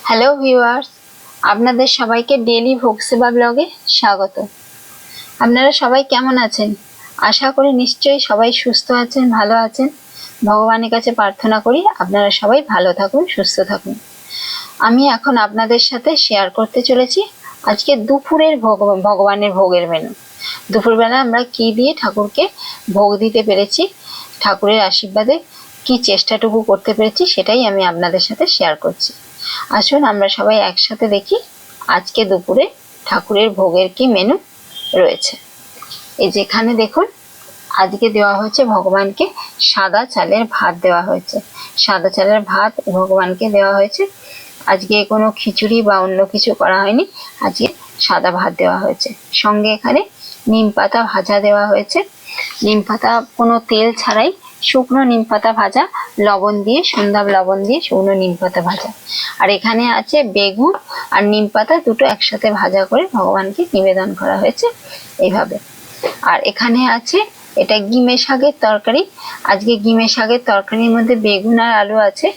Hello viewers, আপনাদের সবাইকে daily ভোগ সেবা ব্লগে স্বাগত। আপনারা সবাই কেমন আছেন? আশা করি নিশ্চয়ই সবাই সুস্থ আছেন, ভালো আছেন। ভগবানের কাছে প্রার্থনা করি আপনারা সবাই ভালো থাকুন, সুস্থ থাকুন। আমি এখন আপনাদের সাথে শেয়ার করতে চলেছি আজকে দুপুরের ভগবানের ভোগের মেনু। দুপুরবেলা আমরা কি দিয়ে ঠাকুরকে ভোগ দিতে পেরেছি, ঠাকুরের আশীর্বাদে কি চেষ্টাটুকু করতে পেরেছি, সেটাই আমি আপনাদের সাথে শেয়ার করছি। আসুন আমরা সবাই একসাথে দেখি আজকে দুপুরে ঠাকুরের ভোগের কি মেনু রয়েছে। এই যেখানে দেখুন, আজকে দেওয়া হয়েছে ভগবানকে সাদা চালের ভাত দেওয়া হয়েছে। সাদা চালের ভাত ভগবানকে দেওয়া হয়েছে। আজকে কোনো খিচুড়ি বা অন্য কিছু করা হয়নি, আজকে সাদা ভাত দেওয়া হয়েছে। সঙ্গে এখানে নিম পাতা ভাজা দেওয়া হয়েছে। নিম পাতা কোনো তেল ছাড়াই শুকনো নিম পাতা ভাজা, লবণ দিয়ে, সন্ধ্যা লবণ দিয়ে শুকনো নিম পাতা ভাজা। আর এখানে আছে বেগুন আর নিম পাতা দুটো একসাথে ভাজা করে ভগবানকে নিবেদন করা হয়েছে এইভাবে। আর এখানে আছে এটা গিমে শাকের তরকারি। আজকে গিমে শাকের তরকারির মধ্যে বেগুন আর আলু আছে।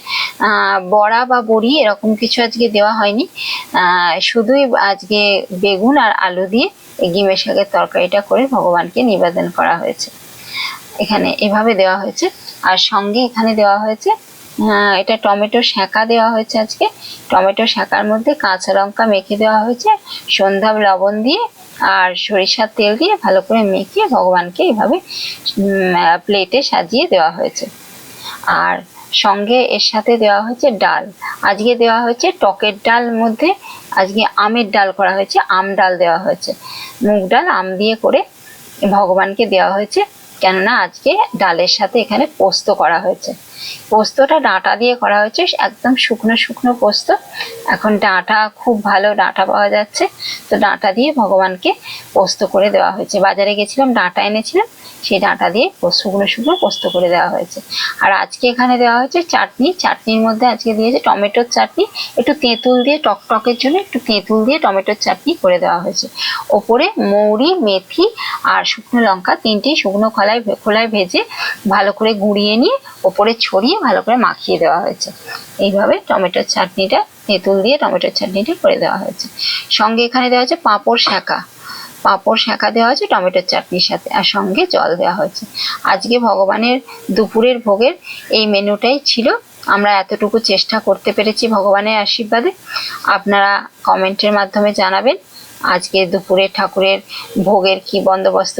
বড়া বা বড়ি এরকম কিছু আজকে দেওয়া হয়নি, শুধুই আজকে বেগুন আর আলু দিয়ে এই গিমে শাকের তরকারিটা করে ভগবানকে নিবেদন করা হয়েছে। এখানে এভাবে দেওয়া হয়েছে। আর সঙ্গে এখানে দেওয়া হয়েছে এটা টমেটো শাঁকা দেওয়া হয়েছে। আজকে টমেটো শাঁকার মধ্যে কাঁচা লঙ্কা মেখে দেওয়া হয়েছে, সন্ধ্যা লবণ দিয়ে আর সরিষার তেল দিয়ে ভালো করে মেখে ভগবানকে এইভাবে প্লেটে সাজিয়ে দেওয়া হয়েছে। আর সঙ্গে এর সাথে দেওয়া হয়েছে ডাল। আজকে দেওয়া হয়েছে টকের ডাল, মধ্যে আজকে আমের ডাল করা হয়েছে, আম ডাল দেওয়া হয়েছে। মুগ ডাল আম দিয়ে করে ভগবানকে দেওয়া হয়েছে, কেননা আজকে ডালের সাথে এখানে পোস্ত করা হয়েছে। পোস্তটা ডাঁটা দিয়ে করা হয়েছে, একদম শুকনো শুকনো পোস্ত। এখন ডাঁটা খুব ভালো ডাঁটা পাওয়া যাচ্ছে, তো ডাঁটা দিয়ে ভগবানকে পোস্ত করে দেওয়া হয়েছে। বাজারে গেছিলাম, ডাঁটা এনেছিলাম, সেই ডাঁটা দিয়ে শুকনো শুকনো পোস্ত করে দেওয়া হয়েছে। আর আজকে এখানে দেওয়া হয়েছে চাটনি। চাটনির মধ্যে আজকে দিয়েছে টমেটোর চাটনি, একটু তেঁতুল দিয়ে, টকটকের জন্য একটু তেঁতুল দিয়ে টমেটোর চাটনি করে দেওয়া হয়েছে। ওপরে মৌরি, মেথি আর শুকনো লঙ্কা তিনটি শুকনো খোলায় ভেজে ভালো করে গুঁড়িয়ে নিয়ে ওপরে ছড়িয়ে ভালো করে মাখিয়ে দেওয়া হয়েছে। এইভাবে টমেটোর চাটনিটা, তেঁতুল দিয়ে টমেটোর চাটনিটা করে দেওয়া হয়েছে। সঙ্গে এখানে দেওয়া হয়েছে পাঁপড় শাঁকা। পাঁপড় শাঁকা দেওয়া হয়েছে টমেটোর চাটনির সাথে, আর সঙ্গে জল দেওয়া হয়েছে। আজকে ভগবানের দুপুরের ভোগের এই মেনুটাই ছিল। আমরা এতটুকু চেষ্টা করতে পেরেছি ভগবানের আশীর্বাদে। আপনারা কমেন্টের মাধ্যমে জানাবেন আজকে দুপুরে ঠাকুরের ভোগের কি বন্দোবস্ত,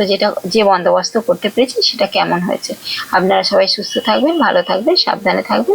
যে বন্দোবস্ত করতে পেরেছি সেটা কেমন হয়েছে। আপনারা সবাই সুস্থ থাকবেন, ভালো থাকবেন, সাবধানে থাকবেন।